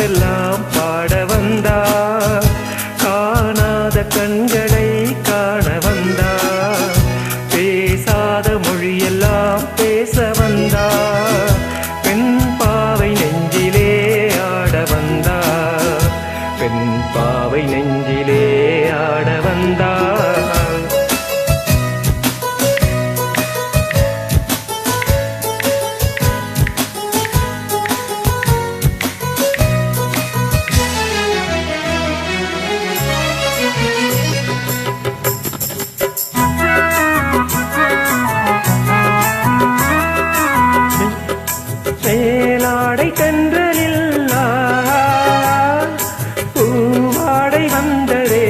பாட்டெல்லாம் பாட வந்தார், காணாத கண்களை காண வந்தார், பேசாத மொழியெல்லாம் பேச வந்தார், பெண் பாவை நெஞ்சிலே ஆட வந்தார், பெண் பாவை நெஞ்சிலே ஆட வந்தார். மேலாடை தென்றலில் பூவாடை வந்ததே,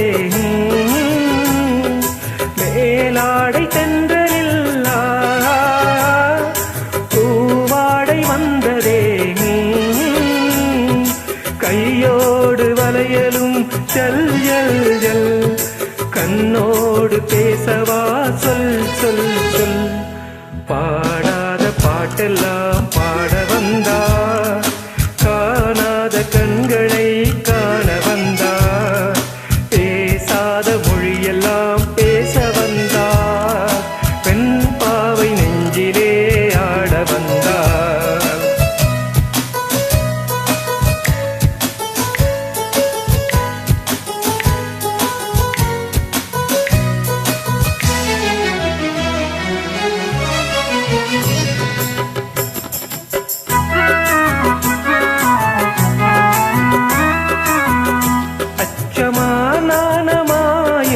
மேலாடை தென்றலில் பூவாடை வந்ததே, கையோடு வளையலும் ஜல் ஜல் ஜல், கண்ணோடு பேசவா சொல் சொல் சொல், பாடாத பாட்டெல்லாம் பாட வந்தார், காணாத கண்களை காண வந்தார், பேசாத மொழியெல்லாம் பேச வந்தார், பெண் பாவை நெஞ்சிலே ஆட வந்தார்.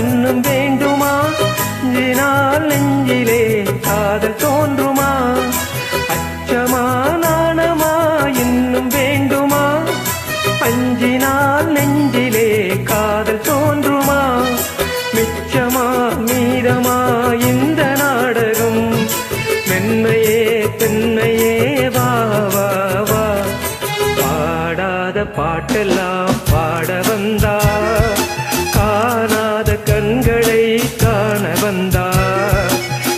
இன்னும் வேண்டுமா நெஞ்சினால் நெஞ்சிலே காதல் தோன்றுமா, அச்சமா நாணமா இன்னும் வேண்டுமா, அஞ்சினால் நெஞ்சிலே காதல் தோன்றுமா, மிச்சமா மீதமா இந்த நாடகம், மென்மையே பெண்மையே வா வா வா, பாடாத பாட்டெல்லாம் பாட வந்தார், காணாத கண்களை காண வந்தார்,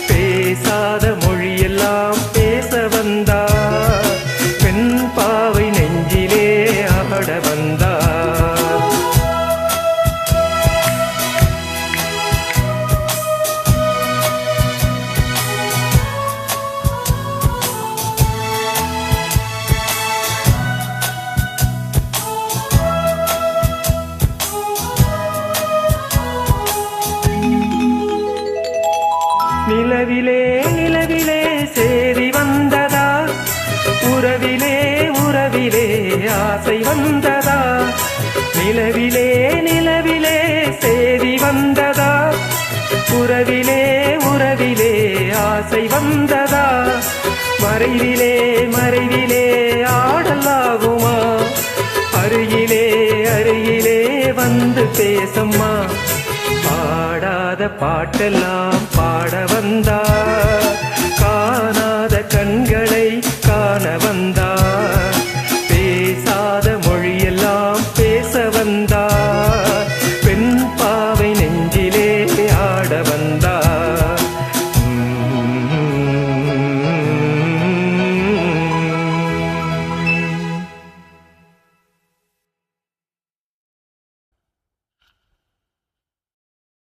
பேசாத மொழியெல்லாம் பேச வந்தார், பெண் பாவை நெஞ்சிலே ஆட வந்தார். நிலவிலே நிலவிலே சேரி வந்ததா, உறவிலே உறவிலே ஆசை வந்ததா, நிலவிலே நிலவிலே சேரி வந்ததா, உறவிலே உறவிலே ஆசை வந்ததா, மறைவிலே மறைவிலே ஆடலாகுமா, அருகிலே அருகிலே வந்து பேசம்மா, பாடாத பாட்டெல்லாம் பாட வந்தார்,